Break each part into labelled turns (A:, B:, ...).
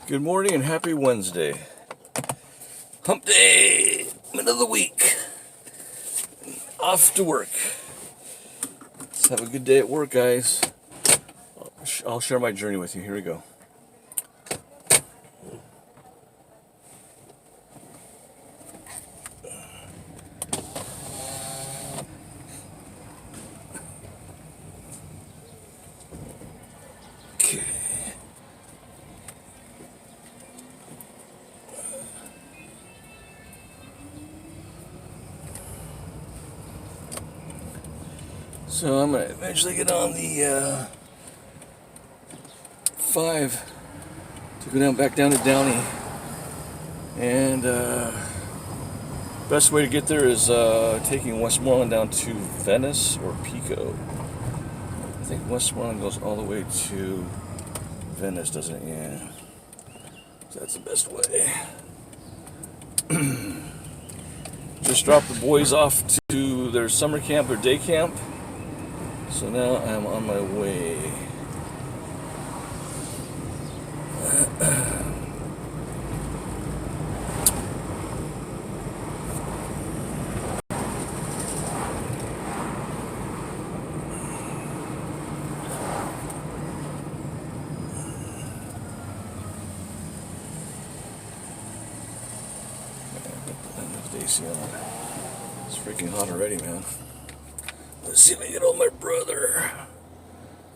A: Good morning and happy Wednesday. Hump day, middle of the week. Off to work. Let's have a good day at work, guys. I'll share my journey with you. Here we go. Okay. So I'm going to eventually get on the 5 to go back down to Downey. And best way to get there is taking Westmoreland down to Venice or Pico. I think Westmoreland goes all the way to Venice, doesn't it? Yeah. So that's the best way. Just dropped the boys off to their summer camp or day camp. So now I'm on my way. AC on. It's freaking hot already, man. Let's see if I can get old my brother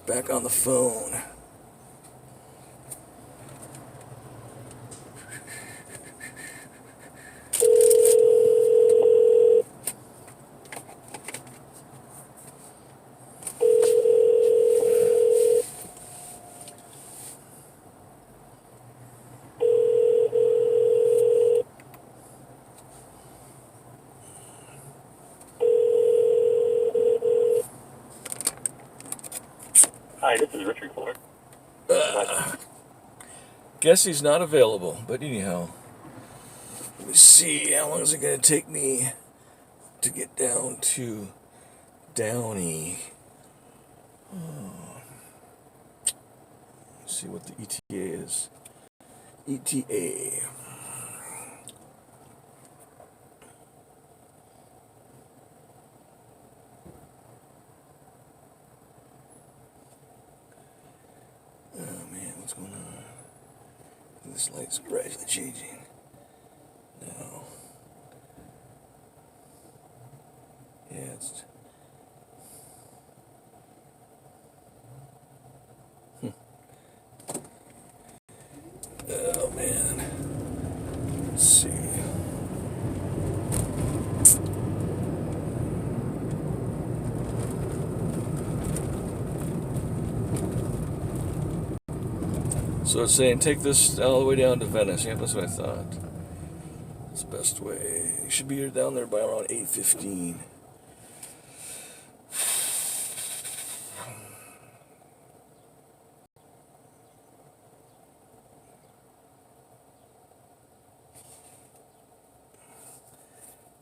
A: back on the phone.
B: Hi, this is Richard Clark.
A: Guess he's not available, but anyhow, let me see how long is it going to take me to get down to Downey. Let's see what the ETA is. ETA. What's going on? This light's gradually changing. No. Yeah, it's... Oh, man. Let's see. So it's saying take this all the way down to Venice. Yeah, that's what I thought. That's the best way. You should be down there by around 8:15.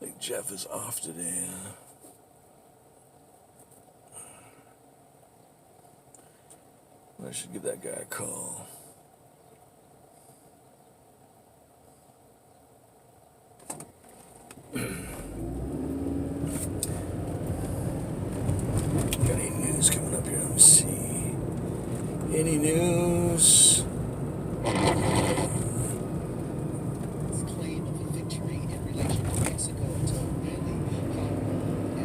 A: I think Jeff is off today. I should give that guy a call. Got any news coming up here? Let me see. Any news?
C: His claim of a victory in relation to Mexico to really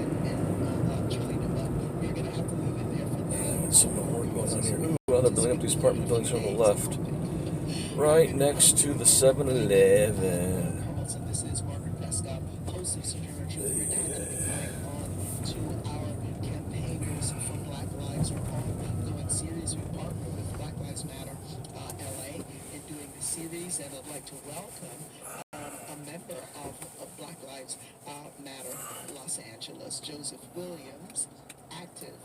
C: and China, but you're going to have to leave it there for now.
A: Yeah, some more going on here. Ooh, well, they're building up these apartment buildings on the left. Right next to the 7-Eleven.
C: This is Margaret Prescott, host of Security Truth. We're down to our campaigners for Black Lives. We're ongoing series. We partner with Black Lives Matter LA in doing this series, and I'd like to welcome a member of Black Lives Matter Los Angeles, Joseph Williams, active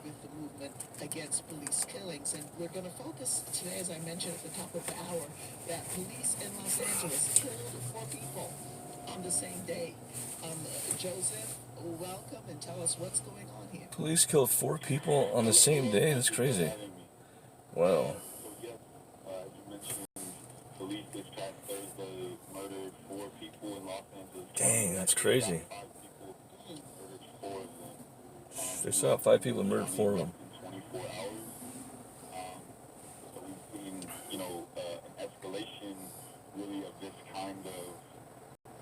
C: with the movement against police killings. And we're going to focus today, as I mentioned at the top of the hour, that police in Los Angeles killed 4 people on the same day. Joseph, welcome, and tell us what's going on here.
A: Police killed 4 people on the same day? That's crazy. Wow.
B: You mentioned this past Thursday murdered 4 people in Los Angeles.
A: Dang, that's crazy.
B: 5 people, murdered 4 of them.
A: They saw 5 people and murdered 4 of them.
B: In 24 hours. So we've seen, an escalation really of this kind of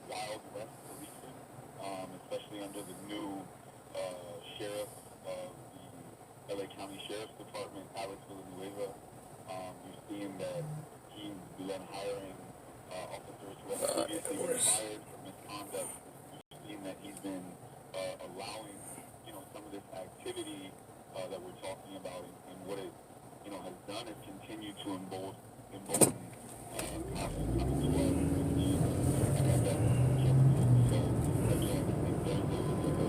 B: Wild West policing, especially under the new sheriff of the LA County Sheriff's Department, Alex Villanueva. You've seen that he's begun hiring officers who have previously been fired for misconduct. You've seen that he's been allowing, some of this activity that we're talking about, and what it, has done is continue to embolden cops coming to us with the so again, I think there's a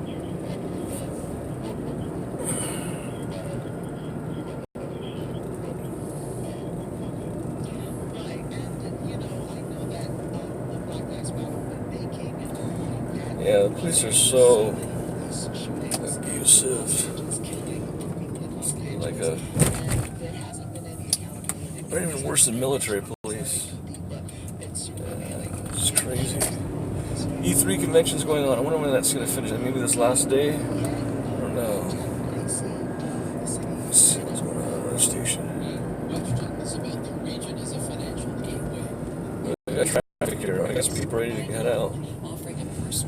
B: huge factor
A: Yeah, the police are so abusive. Like they're even worse than military police. It's crazy. E3 convention's going on. I wonder when that's going to finish. Maybe this last day? I don't know. Let's see what's going on the station. We got traffic here. I got some people ready to get out.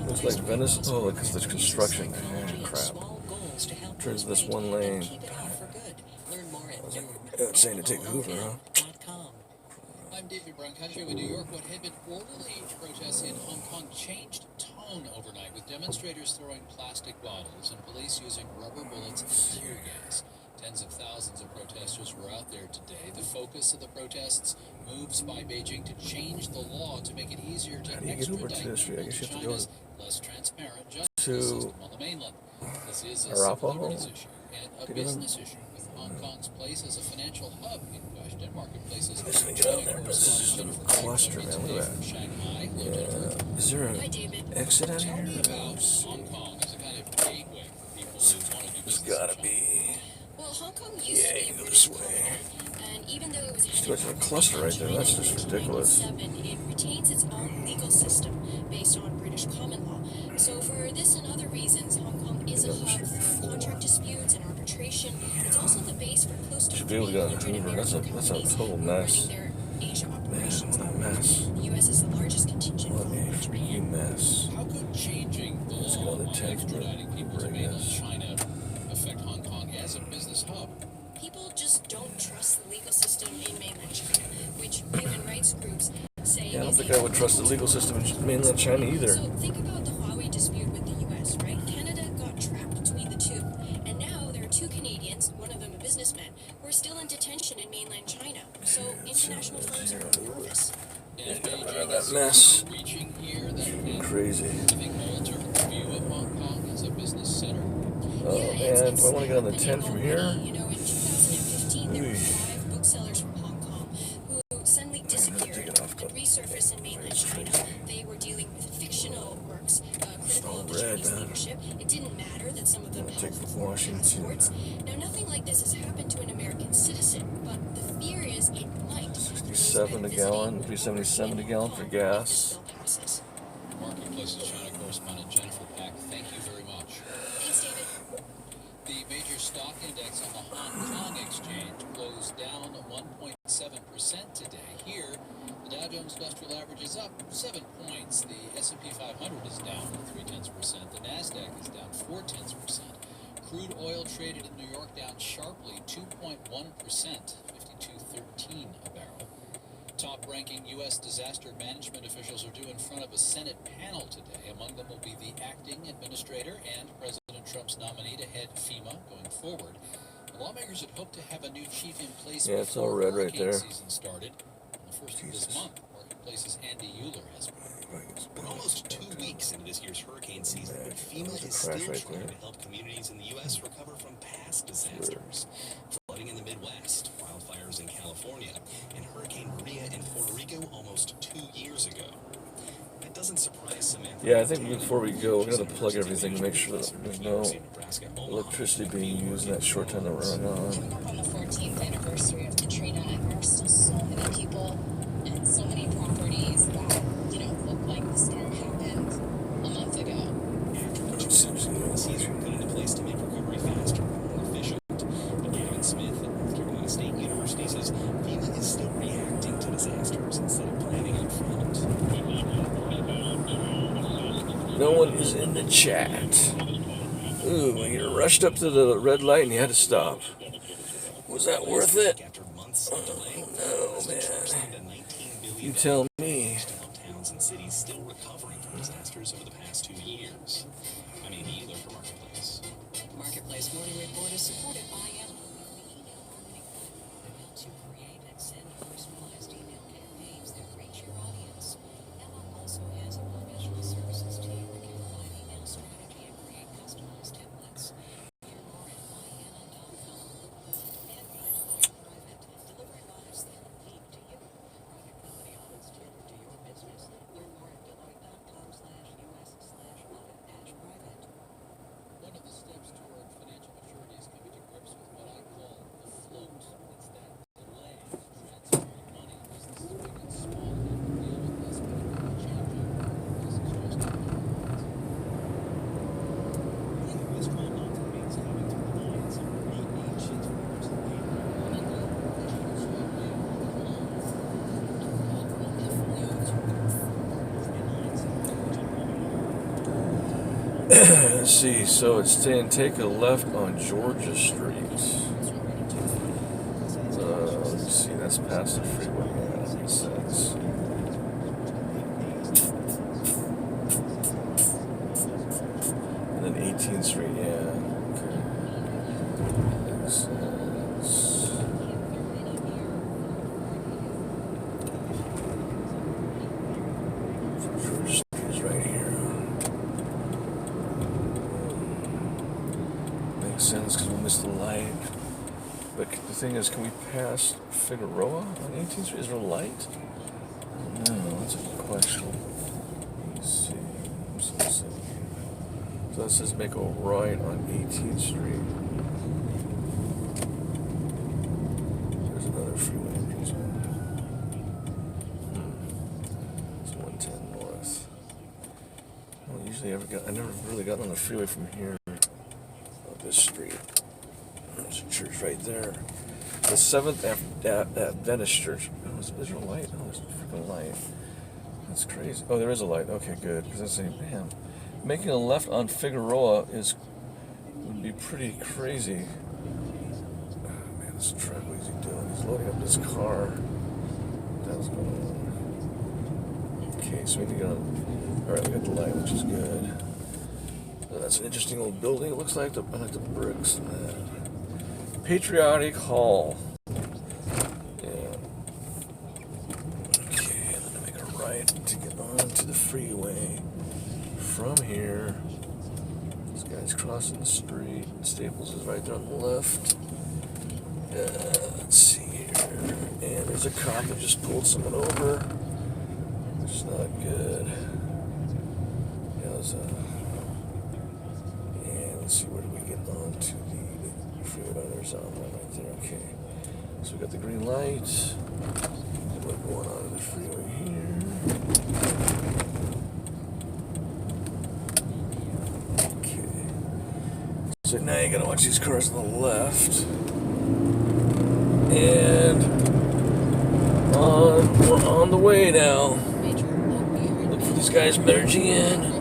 A: Looks like Venice. Oh, look, because there's construction. Oh, crap. Turns this one lane. It's saying to take Hoover, huh?
D: I'm David Brown Country with New York. What had been orderly protests in Hong Kong changed tone overnight, with demonstrators throwing plastic bottles and police using rubber bullets and tear gas. Tens of thousands of protesters were out there today. The focus of the protests, moves by Beijing to change the law to make it easier to extradite people to China's less transparent justice system on the mainland. This is a civil liberties issue and a business issue, with Hong Kong's place as a financial hub in question. Marketplaces.
A: This is just a cluster, man. Look at that.
D: Shanghai.
A: Yeah. Is there an exit out
D: Tell me
A: here?
D: about Hong Kong as a kind of gateway for people who want to do
A: There's
D: business.
A: gotta be.
E: Well, Hong Kong used to be
A: You
E: a
A: go
E: British
A: this way.
E: colony, and even though it was
A: Just like a cluster right there. That's just ridiculous.
E: it retains its own legal system based on British common law. So for this and other reasons, Hong Kong is a hub for contract disputes and arbitration. It's also the base for close to
A: Should be able to get on
E: 300
A: Hoover. That's
E: American
A: a total
E: companies
A: mess.
E: running their Asia
A: Man,
E: operations.
A: what a mess.
E: The U.S. is the largest contingent
A: What a
E: following Japan.
A: freaking mess.
D: How could changing the
A: Let's
D: law
A: go to the
D: on
A: tank
D: extraditing people to
A: bring
D: mainland
A: this.
D: China affect Hong Kong as a business hub?
E: People just don't trust the legal system in mainland China, which human rights groups say
A: Yeah, I don't
E: is
A: think
E: a
A: I would trust the legal system in mainland China either.
E: So think about the Huawei dispute with the U.S., right? Canada got trapped between the two, and now there are 2 Canadians, one of them a businessman, who are still in detention in mainland China. So international firms are nervous.
D: And
A: Get rid
D: Beijing
A: of that
D: is
A: mess.
D: reaching here that can,
A: Crazy.
D: I think, alter the view of Hong Kong as a business center.
A: Oh, and do I want to get on the 10 from here?
E: You know, in 2015, there were
A: Ooh.
E: 5 booksellers from Hong Kong who suddenly
A: take
E: disappeared
A: it off,
E: and resurfaced in mainland China. They were dealing with fictional works critical
A: all
E: of the
A: red,
E: Chinese
A: man.
E: leadership. It didn't matter that some of them
A: Take
E: held
A: the
E: foreign
A: Washington.
E: passports. Now, nothing like this has happened to an American citizen, but the fear is it might.
A: 67 a gallon, 377 a gallon for gas.
D: Marketplace's China correspondent Jennifer Pack, thank you very much.
E: Thanks, David.
D: The major stock index on the Hong Kong exchange closed down 1.7% today. Here, the Dow Jones Industrial Average is up 7 points. The S&P 500 is down 0.3%. The Nasdaq is down 0.4%. Crude oil traded in New York down sharply 2.1%, 52.13 a barrel. Top-ranking U.S. disaster management officials are due in front of a Senate panel today. Among them will be the acting administrator and President Trump's nominee to head FEMA going forward. The lawmakers had hoped to have a new chief in place
A: Yeah, it's
D: before
A: all red right
D: hurricane
A: there.
D: season started. On the first of this month, Marketplace's Andy Euler has more.
F: We're almost 2 weeks into this year's hurricane season, but FEMA
A: There's a
F: is still
A: crash right
F: trying
A: there.
F: to help communities in the U.S. recover from past disasters. Flooding in the Midwest, wildfires in California, and Hurricane Maria in Puerto Rico almost 2 years ago. That doesn't surprise Samantha.
A: Yeah, I think before we go, we're going to plug everything and make sure that there's no electricity being used in that short time that we're on.
E: Coming up on the 14th anniversary of Katrina, and there are still so many people
F: cases, FEMA is still reacting to disasters instead of planning up front.
A: No one is in the chat. Ooh, you rushed up to the red light and you had to stop. Was that worth it?
F: After months of delay,
A: No,
F: President Trump
A: man.
F: signed a $19 billion
A: You tell me.
F: to help towns and cities still recovering from disasters over the past 2 years. I'm Andy Ealer for Marketplace.
E: Marketplace Morning Report is supported by Emma. The email marketing platform that helps you create and send personalized email campaigns that reach your audience. Emma also has a professional services team that can provide email strategy and create customized templates. Hear more at myemma.com. And by Private, delivering lives that lead to you. Private company audits tailored to your business. Learn more at deloitte.com/us/audit-private.
D: One of the steps toward financial maturity is coming to grips with what I call the float. It's that delay in transferring money. Businesses big and small have to deal with this, but it can change overnight. This is just a
F: The U.S. Walmart remains having to rely on some pretty ancient forms of labor.
A: Let's see, so it's saying take a left on Georgia Street. Let's see, that's past the freeway. Yeah, that makes sense. And then 18th Street, yeah. Okay. Makes sense. Georgia Street is right here. Makes sense because we'll miss the light. But the thing is, can we pass Figueroa on 18th Street? Is there a light? I don't know. That's a good question. Let me see. So that says make a right on 18th Street. There's another freeway entrance. It's 110 North. I don't usually ever I never really gotten on the freeway from here. This street. There's a church right there. The 7th Adventist Church. Oh, is there a light? Oh, there's a freaking light. That's crazy. Oh, there is a light. Okay, good. Because I say, man, making a left on Figueroa would be pretty crazy. Oh, man, this truck, what is he doing? He's loading up this car. That's going on. Okay, so we need to get on. All right, we got the light, which is good. That's an interesting old building. It looks like I like the bricks. Patriotic Hall. Yeah. Okay, and then I make a right to get onto the freeway from here. This guy's crossing the street. Staples is right there on the left. Let's see here. And there's a cop that just pulled someone over. It's not good. Yeah, there's let's see, where do we get on to the freeway? Oh, there's on right there, okay. So we got the green light. We're going on to the freeway here. Okay. So now you gotta watch these cars on the left. And we're on the way now. Look for these guys merging in.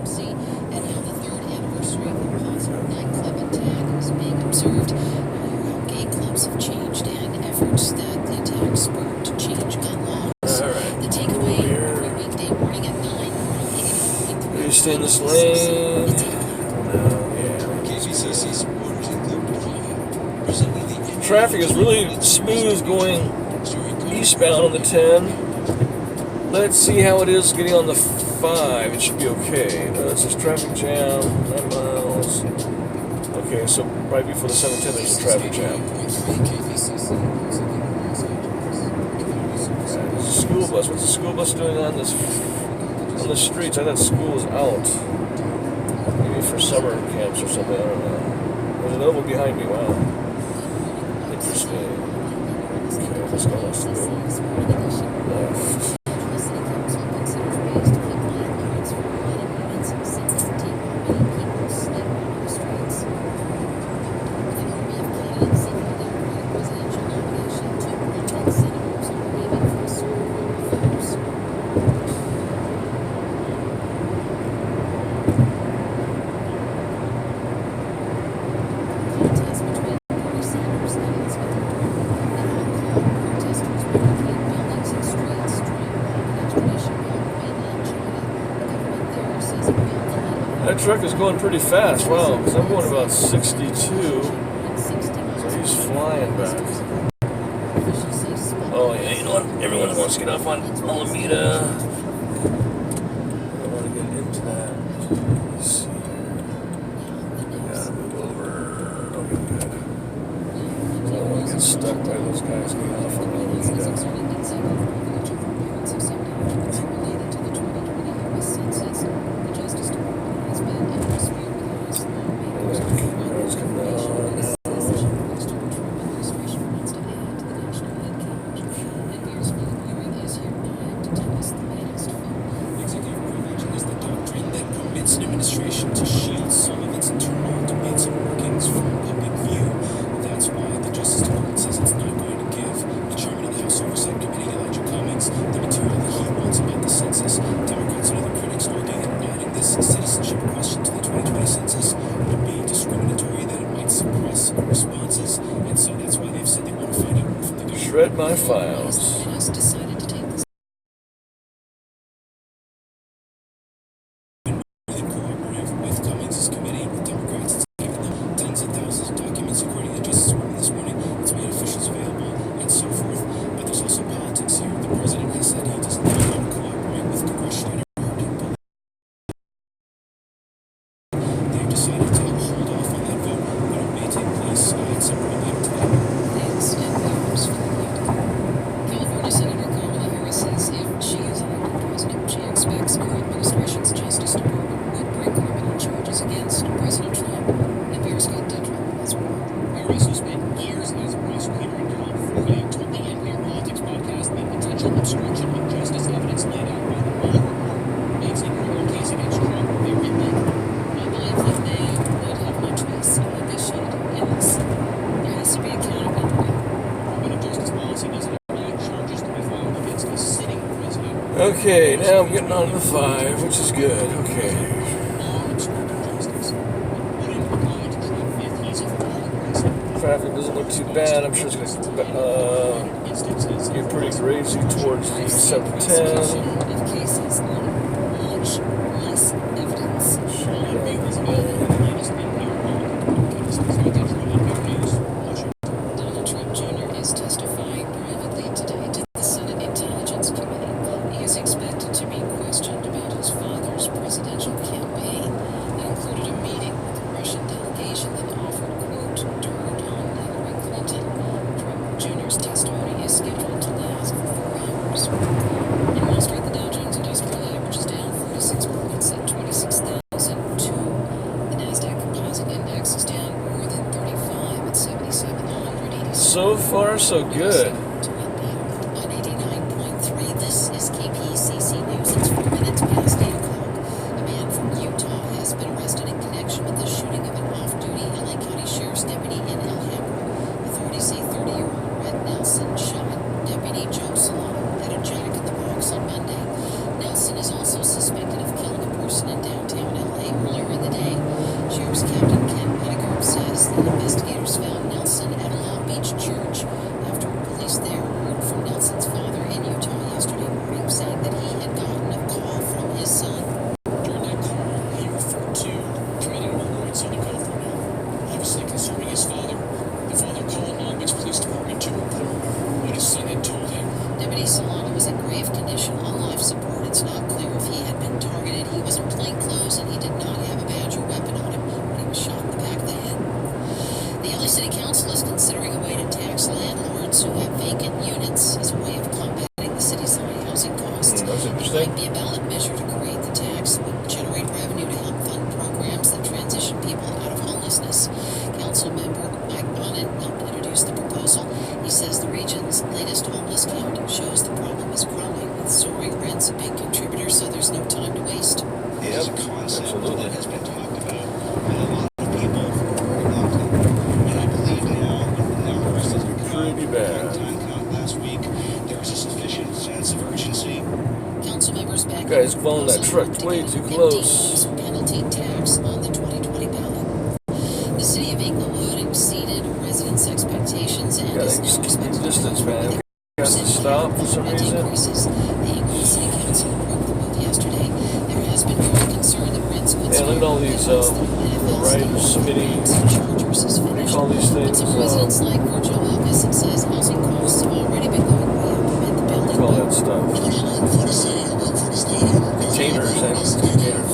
E: Observed how gay clubs have changed and efforts that the attack spurred to change gun laws.
A: Right.
E: The takeaway every weekday morning at 9.
A: You stay in this lane. Traffic is really smooth going eastbound on the 10. Let's see how it is getting on the 5. It should be okay. It says traffic jam, 9 miles. Okay, so right before the 710 there's a traffic jam. There's a school bus. What's the school bus doing on the streets? I thought school was out. Maybe for summer camps or something, I don't know. There's another one behind me, wow. Interesting. Okay, let's go left. truck is going pretty fast. Wow, because I'm going about 62. So he's flying back. Oh yeah, you know what? Everyone wants to get off on Alameda. I don't want to get into that. Let's see here. We gotta move over. Okay, good. I don't want to get stuck by those guys getting off on Alameda.
F: Administration to shield some of its internal debates and workings from public view. That's why the Justice Department says it's not going to give the chairman of the House Oversight Committee, Elijah Cummings, the material that he wants about the census. Democrats and other critics argue that adding this citizenship question to the 2020 census would be discriminatory, that it might suppress responses, and so that's why they've said they want to find out more from the government.
A: Shred my files.
E: Decided to take this.
F: Cooperative with Cummings' committee, with Democrats, it's given them tens of thousands of documents, according to the Justice Department this morning. It's made officials available and so forth. But there's also politics here. The president has said he does not want to cooperate with congressional. They've decided to hold off on that vote, but it may take place at some point later today.
E: Thanks, and powers for the California Senator Kamala Harris says if she is elected president, she expects her administration's Justice Department would bring criminal charges against President Trump. NPR's got Detroit as well.
D: Harris, who spent years as a prosecutor in California, told the NPR Politics podcast that potential obstruction of justice evidence laid out by the Mueller report makes a criminal case against Trump very likely.
E: I believe that they would have no choice and that they should. Yes, there has to be accountability.
D: Department of Justice policy doesn't allow charges to be filed against a sitting president.
A: Okay, now I'm getting on to 5, which is good. Okay.
D: Non-obstructive justice wouldn't apply to Trump if he's a former president.
A: Traffic doesn't look too bad. I'm sure it's going to
D: Instances
A: get pretty crazy towards the except 10.
E: Of cases on much less evidence.
D: Sean Bailey is available in the latest NPR Politics podcast. Scott Detroit, NPR News, Washington.
E: Donald Trump Jr. is testifying privately today to the Senate Intelligence Committee. He is expected to be questioned about his father's presidential campaign. That included a meeting with a Russian delegation that offered, quote, dirt on Hillary Clinton. Trump Jr.'s testimony is scheduled to last for 4 hours. In Wall Street, the Dow Jones Industrial Average is down 46 points at 26,002. The NASDAQ Composite Index is down more than 35 at 7,786.
A: So far, so good.
E: On 89.3, this is KPCC News. It's 4 minutes past 8 o'clock. A man from Utah has been arrested in connection with the shooting of an off-duty LA County Sheriff's deputy in El Hamra. Authorities say 30-year-old Red Nelson shot Deputy Joe Solano at a Jack in the Box on Monday. Nelson is also suspected of killing a person in downtown LA earlier in the day. Sheriff's Captain Ken Pettigrew says that investigators found Nelson at a Long Beach church after police there heard from Nelson's father in Utah yesterday morning, saying that he had gotten a call from his son.
D: During that call, he referred to committing murder in Southern California, obviously concerning his father. The father called Long Beach Police Department to report what his son had told him.
E: Deputy Solano was in grave condition on life support. It's not clear if he had been targeted. He was in plain clothes and he did not have a badge or weapon on him when he was shot in the back of the head. The LA City Council is considering a way to tax landlords who have vacant units as a way of combating the city's high housing costs.
A: That's
E: It
A: interesting.
E: might be a ballot measure to create the tax, but generate revenue to help fund programs that transition people out of homelessness. Council member Mike Bonnet helped introduce the proposal. He says the region's latest homeless count shows the problem is growing, with soaring rents a big contributor, so there's no time to waste.
F: It is a
A: Yep,
F: concept
A: absolutely.
F: that has been talked about by a lot of people for a very long time. And I believe now, with the numbers that have come out
A: Pretty
F: from
A: bad.
F: the time count last week, there is a sufficient sense of urgency.
E: Council members back
A: You guys following that truck way too close.
E: Penalty tax on the 2020 ballot. The city of Inglewood exceeded residents' expectations and
A: Gotta
E: is
A: just
E: now
A: keep your
E: expected to
A: distance,
E: come
A: man.
E: with
A: Got this stop for some reason.
D: The England City Council approved the move yesterday. There has been growing concern that rents could
A: Yeah, look at all these writers submitting. What do you call these things?
D: Some residents like Virgil Wilkinson says housing costs have already been going way up amid the building.
A: What do you call that stuff? Containers, containers.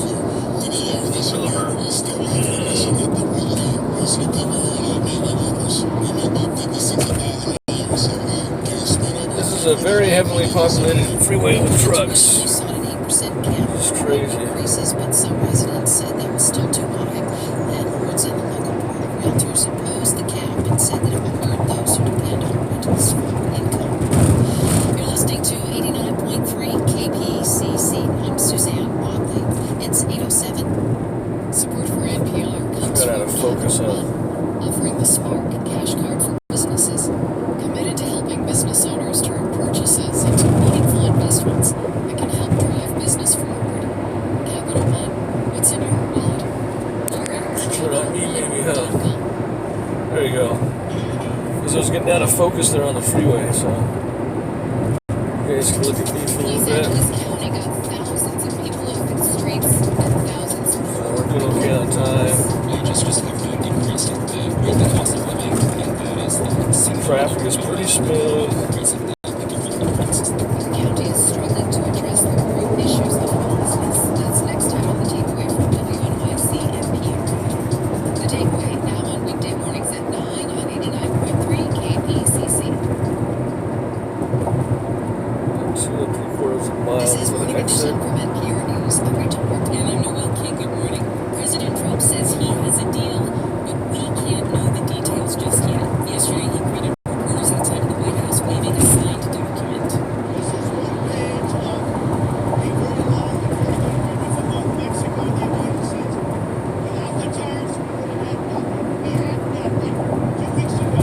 A: This is a very heavily populated freeway with trucks. It's crazy.
D: But some residents said that was still too high. Landlords and the local board of realtors opposed the cap and said that it will hurt those who depend on rentals for income. You're listening to 89.3 KPCC. I'm Suzanne Wadley. It's 8:07. Support for NPR comes
A: Got out of focus
D: offering the Spark cash card for businesses. Committed to helping business owners turn purchases into meaningful investments that can help drive business forward. Capital One, what's in your wallet? All right.
A: Sure, not me, maybe, huh? There you go. Because I was getting out of focus there on the freeway, so you guys can look at me for a little bit.
D: County got thousands of people off the streets and thousands of
A: We're doing okay on time.
F: You just have increasing the cost of living, and that is the
A: Traffic is pretty smooth.
D: The county is struggling to address the root issues of homelessness. That's next time on the Takeaway from WNYC NPR. The Takeaway now on weekday mornings at 9 on 89.3 KPCC.
A: 2 3/4 miles
D: This is
A: to the
D: Morning
A: exit.
D: Edition from NPR News. I'm Rachel Martin. And I'm Noel King. Good morning. President Trump says he has a deal, but we can't know the details just yet. Yesterday, he greeted reporters outside of the White House waving a signed document.
C: This is one page of a very long and very good agreement among Mexico and the United States. Without the tariffs, we would have had nothing. We had nothing 2 weeks ago.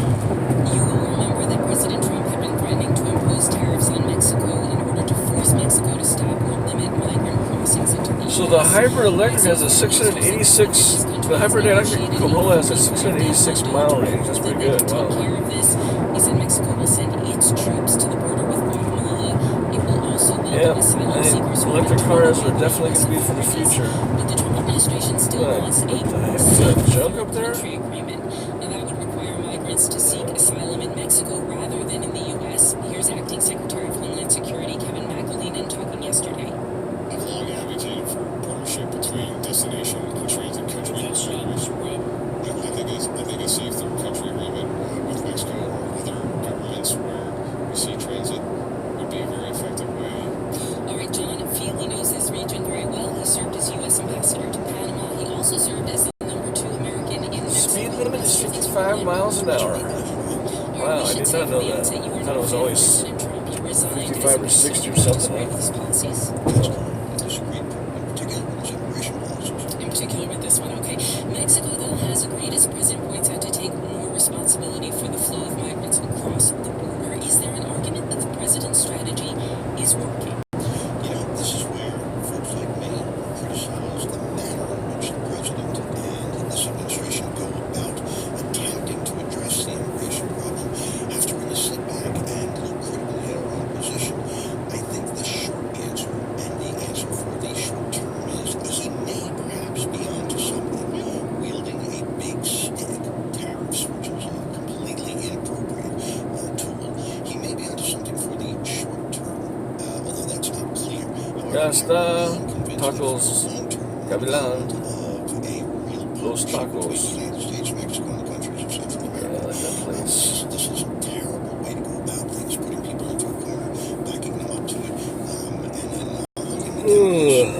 D: You will remember that President Trump had been threatening to impose tariffs on Mexico in order to force Mexico to stop or limit migrant crossings into the U.S.
A: So the Hybrid Electric has a 686. The Hybrid Electric Corolla has a 686 mile range. That's pretty good.
D: Take
A: Wow.
D: care of this. He said Mexico will send its troops to the border with Guatemala. It will also
A: Yeah,
D: welcome asylum seekers. who
A: electric
D: have
A: cars
D: been
A: are definitely going to be for the future.
D: But the Trump administration still
A: What?
D: wants a
A: What the heck? Is that a junk up there?
D: country agreement. Now that would require migrants to seek asylum in Mexico rather than in the U.S. Here's Acting Secretary of Homeland Security Kevin McAleenan talking yesterday.
G: I've long advocated for partnership between destination and transit countries. I think a safe third country agreement with Mexico or other governments where we see transit would be a very effective way.
D: All right, John Feely knows this region very well. He served as U.S. ambassador to Panama. He also served as the #2 American in Mexico.
A: Speed limit is 55 miles an hour. Wow, I did not know that. I thought it was always 55 or 60 or something.
D: In particular with this one, okay. Mexico, though, has agreed, as the president points out, to take more responsibility for the flow of migrants across the border. Is there an argument that the president's strategy is working?
H: You know, this is where folks like me criticize the manner in which the president and this administration go about attempting to address the immigration problem after we sit back and look critically at our own position. I think the short answer and the answer for the short term is he may perhaps be onto something, wielding a big stick, tariffs, which is a completely inappropriate tool. He may be onto something for the short term, although that's not clear.
A: Gasta tacos, Gavilan, Los Tacos.
H: United States, Mexico, and the countries of Central
A: Yeah, I
H: America.
A: like that place.
H: This is a terrible way to go about things, putting people into a corner, backing them up to it, and then holding them.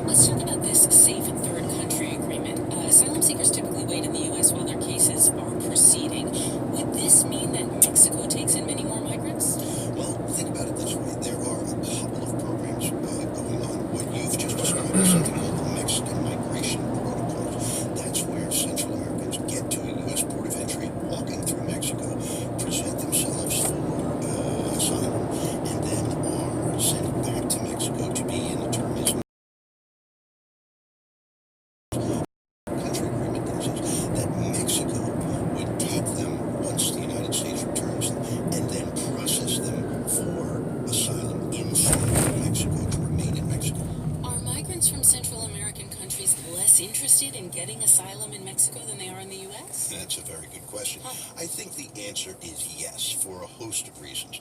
D: Let's talk about this safe third country agreement. Asylum seekers typically wait in the U.S. while their cases are proceeding. Would this mean that Mexico takes in many more migrants?
H: Well, think about it this way. There are a couple of programs going on. What you've just described is something called the Mexican Migration Protocols. That's where
I: getting asylum in Mexico than they are in the U.S.?
H: That's a very good question. I think the answer is yes, for a host of reasons.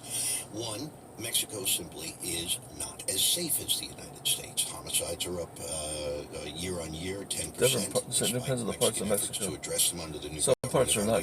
H: One, Mexico simply is not as safe as the United States. Homicides are up year on year, 10%.
A: It depends on the parts of Mexico.
H: To address them under the new
A: some parts are not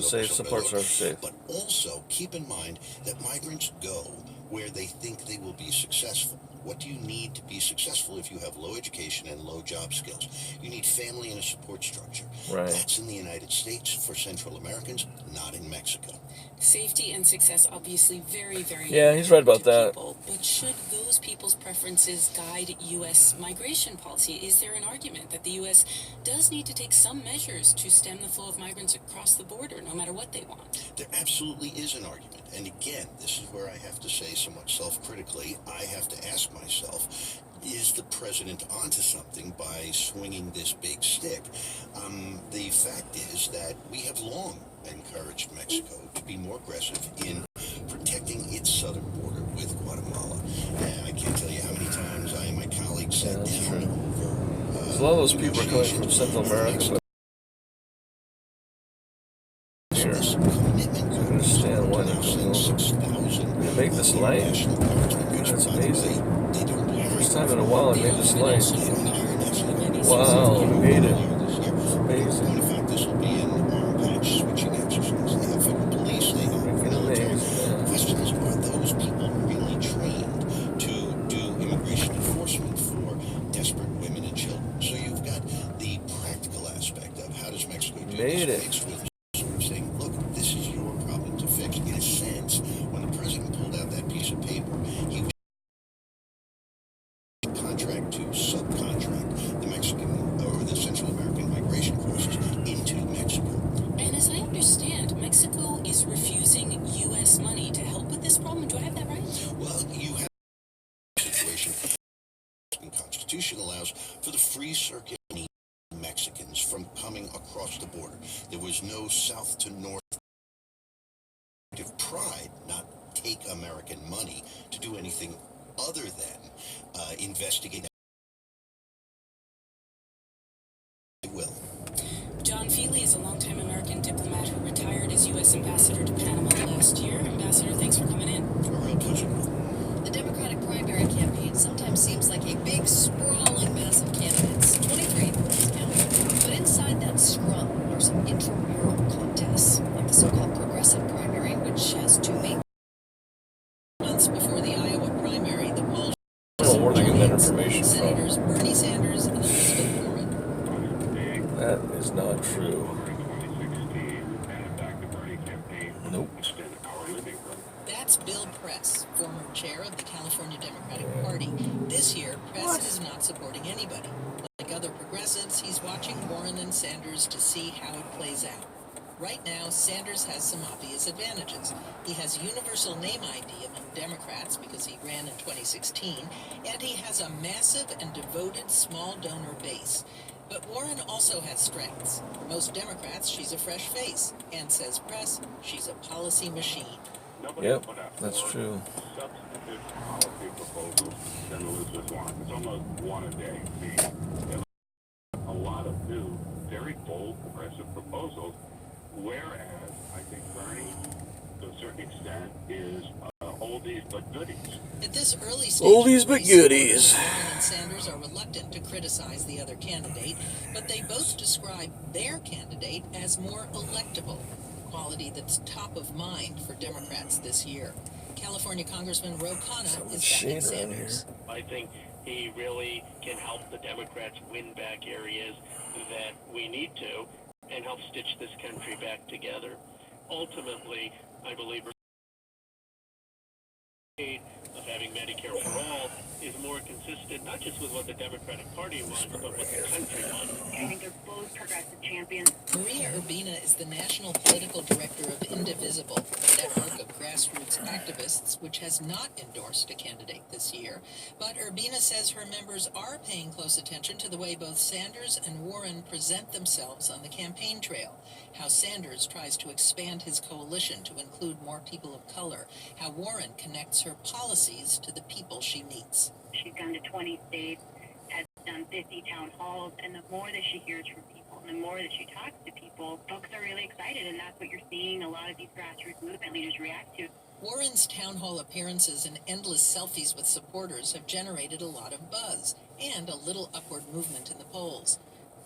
A: safe, some parts are safe.
H: But also, keep in mind that migrants go where they think they will be successful. What do you need to be successful if you have low education and low job skills? You need family and a support structure.
A: Right.
H: That's in the United States for Central Americans, not in Mexico.
I: Safety and success obviously very, very
A: Yeah, he's right about that.
I: People, but should those people's preferences guide U.S. migration policy? Is there an argument that the U.S. does need to take some measures to stem the flow of migrants across the border, no matter what they want?
H: There absolutely is an argument. And again, this is where I have to say somewhat self-critically, I have to ask myself, is the president onto something by swinging this big stick? The fact is that we have long encouraged Mexico to be more aggressive in protecting its southern border with Guatemala. And I can't tell you how many times I and my colleagues sat down over...
A: a lot of those people are coming from Central America, but here, I understand why they're coming over. They make this lane. That's amazing. First time in a while I made this lane. Wow, we made it. It's amazing.
H: In fact, this will be an arm patch switching exercise. They have federal police, they have military. The question is, are those people really trained to do immigration enforcement for desperate women and children? So you've got the practical aspect of how does Mexico do this with sort of saying, look, this is your problem to fix. In a sense, when the president pulled out that piece of paper, he was contract to subcontract the Mexican or the Central American migration process into Mexico.
I: And as I understand, Mexico is refusing U.S. money to help with this problem. Do I have that right?
H: Well, you have a situation. The Constitution allows for the free circulating Mexicans from coming across the border. There was no south to north pride, not take American money to do anything other than investigate. I will.
I: John Feely is a longtime American diplomat who retired as U.S. ambassador to Panama last year. Ambassador, thanks for coming in.
H: A real pleasure.
J: The Democratic primary campaign sometimes seems like a big, sprawling mass of candidates, 23 points now. But inside that scrum are some intramural contests, like the so-called progressive primary, which has two main
I: months before the Iowa primary, the polls
A: I don't know where they get that information from.
I: Senators Bernie Sanders and Elizabeth Warren.
A: That is not true. Nope.
I: That's Bill Press, former chair of the California Democratic Party. This year, Press is not supporting anybody. Like other progressives, he's watching Warren and Sanders to see how it plays out. Right now, Sanders has some obvious advantages. He has universal name ID among Democrats because he ran in 2016, and he has a massive and devoted small donor base. But Warren also has strengths. For most Democrats, she's a fresh face, and says Press, she's a policy machine.
A: Yep, that's true.
B: Substantive policy proposals than Elizabeth Warren. It's almost one a day. A lot of new, very bold, progressive proposals. Whereas I think Bernie, to a certain extent, is oldies but goodies.
I: At this early stage,
A: Oldies but goodies.
I: Warren and Sanders are reluctant to criticize the other candidate, but they both describe their candidate as more electable, a quality that's top of mind for Democrats this year. California Congressman Ro Khanna is backing Sanders.
K: I think he really can help the Democrats win back areas that we need to, and help stitch this country back together. Ultimately, I believe of having Medicare for all is more consistent, not just with what the Democratic Party wants, but what the country wants.
L: I think they're both progressive champions.
I: Maria Urbina is the National Political Director of Indivisible, a network of grassroots activists which has not endorsed a candidate this year. But Urbina says her members are paying close attention to the way both Sanders and Warren present themselves on the campaign trail, how Sanders tries to expand his coalition to include more people of color, how Warren connects her policies to the people she meets.
L: She's gone to 20 states, has done 150 town halls, and the more that she hears from people, and the more that she talks to people, folks are really excited, and that's what you're seeing a lot of these grassroots movement leaders react to.
I: Warren's town hall appearances and endless selfies with supporters have generated a lot of buzz and a little upward movement in the polls.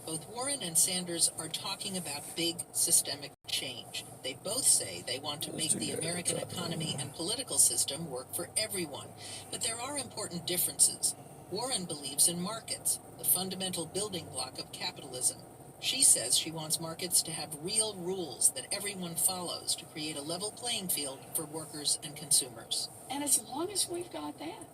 I: Both Warren and Sanders are talking about big systemic change. They both say they want to make the American economy and political system work for everyone. But there are important differences. Warren believes in markets, the fundamental building block of capitalism. She says she wants markets to have real rules that everyone follows to create a level playing field for workers and consumers.
M: And as long as we've got that,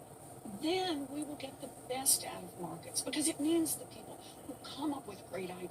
M: then we will get the best out of markets, because it means the people who come up with great ideas